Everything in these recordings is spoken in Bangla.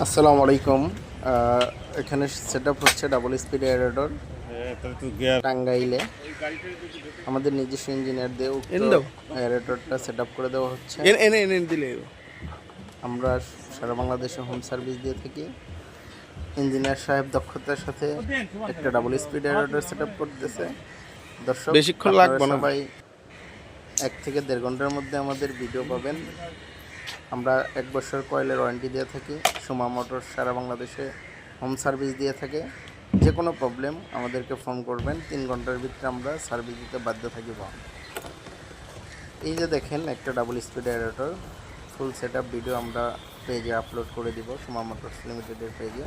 আসসালামু আলাইকুম। এখানে সেটআপ হচ্ছে ডাবল স্পিড এয়ারেটর টাঙ্গাইলে। আমাদের নিজস্ব ইঞ্জিনিয়ার দিয়ে উক্ত এয়ারেটরটা সেটআপ করে দেওয়া হচ্ছে। আমরা সারা বাংলাদেশে হোম সার্ভিস দিয়ে থাকি। ইঞ্জিনিয়ার সাহেব দক্ষতার সাথে একটা ডাবল স্পিড এয়ারেটর সেটআপ করতেছে। দর্শক, বেশিক্ষণ লাগবে না। সবাই 1 থেকে 1.5 ঘন্টার মধ্যে আমাদের ভিডিও পাবেন। আমরা 1 বছর কয়েলের ওয়ারেন্টি দিয়ে থাকি। সোমা মোটর সারা বাংলাদেশে হোম সার্ভিস দিয়ে থাকে। যে কোনো প্রবলেম আমাদেরকে ফোন করবেন, 3 ঘন্টার ভিতরে আমরা সার্ভিস দিতে বাধ্য থাকিব। এই যে দেখেন একটা double speed aerator full setup video আমরা পেজে আপলোড করে দিব, সোমা মোটরস লিমিটেডের পেজে।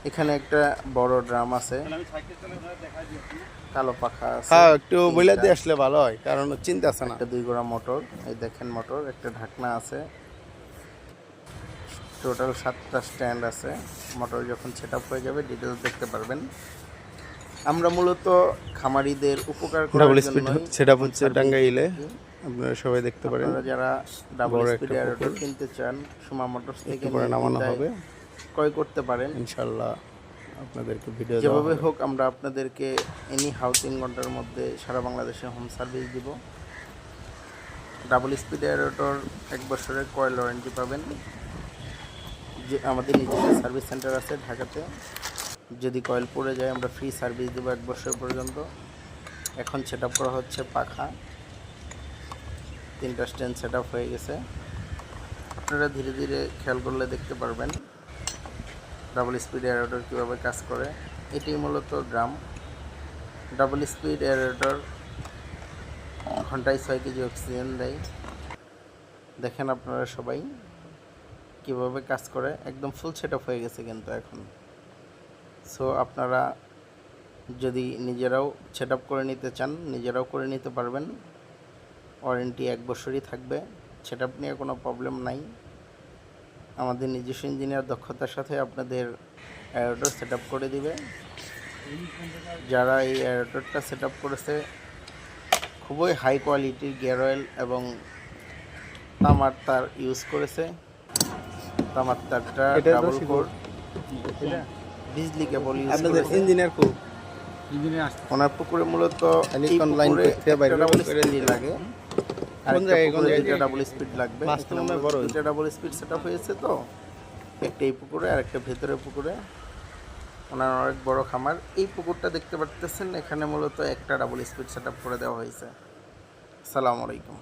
এখানে একটা বড় ড্রাম আছে, কালো পাখা আছে। হ্যাঁ, একটু বইলা দিয়ে আসলে ভালো হয়, কারণ চিন্তা আছে না। একটা 2 গোড়া মোটর, এই দেখেন মোটর, একটা ঢাকনা আছে। টোটাল 7টা স্ট্যান্ড আছে। মোটর যখন সেটআপ হয়ে যাবে ডিটেলস দেখতে পারবেন। আমরা মূলত খামারিদের উপকার করার জন্য সেটআপ হচ্ছে টাঙ্গাইলে, আপনারা সবাই দেখতে পারেন। আপনারা যারা ডাবল স্পিড এয়ারেটর কিনতে চান, সোমা মোটরস থেকে নামানো হবে, ক্রয় করতে পারেন ইনশাআল্লাহ। আপনাদেরকে ভিডিও যেভাবে হোক আমরা আপনাদেরকে এনি হাউ 3 ঘন্টার মধ্যে সারা বাংলাদেশে হোম সার্ভিস দিব। ডাবল স্পিড এয়ারেটর 1 বছরের কয়েল ওয়ারেন্টি পাবেন। যে আমাদের নিজস্ব সার্ভিস সেন্টার আছে ঢাকাতে। যদি কয়েল পড়ে যায় আমরা ফ্রি সার্ভিস দেবো 1 বছর পর্যন্ত। এখন সেটআপ করা হচ্ছে পাখা, 3টা স্ট্যান্ড সেটআপ হয়ে গেছে। আপনারা ধীরে ধীরে খেয়াল করলে দেখতে পারবেন ডাবল স্পিড এয়ারেটর কীভাবে কাজ করে। এটি মূলত ড্রাম। ডাবল স্পিড এয়ারেটর ঘন্টায় 6 কেজি অক্সিজেন দেয়। দেখেন আপনারা সবাই কীভাবে কাজ করে, একদম ফুল সেটআপ হয়ে গেছে কিন্তু এখন। সো আপনারা যদি নিজেরাও সেটআপ করে নিতে চান, নিজেরাও করে নিতে পারবেন। ওয়ারেন্টি 1 বছরই থাকবে। সেটআপ নিয়ে কোনো প্রবলেম নাই। আমাদের নিজস্ব ইঞ্জিনিয়ার দক্ষতার সাথে আপনাদের এয়ারেটর সেটআপ করে দিবে। যারা এই এয়ারেটরটা সেটআপ করেছে খুবই হাই কোয়ালিটির গিয়ার অয়েল এবং তামার তার ইউজ করেছে। তামার তারটা ডাবল কোর বিজলি কেবল ইউজ করেছে। ইঞ্জিনিয়ার খুব ওনার পুকুরে মূলত লাইন করতে বাইরে করে দিয়ে লাগে। কোন জায়গায় ডাবল স্পিড লাগবে, দুটো ডাবল স্পিড সেটআপ হয়েছে। তো একটা এই পুকুরে আর একটা ভেতরের পুকুরে। ওনার অনেক বড় খামার। এই পুকুরটা দেখতে পারতেছেন, এখানে মূলত একটা ডাবল স্পিড সেটআপ করে দেওয়া হয়েছে। আসসালামু আলাইকুম।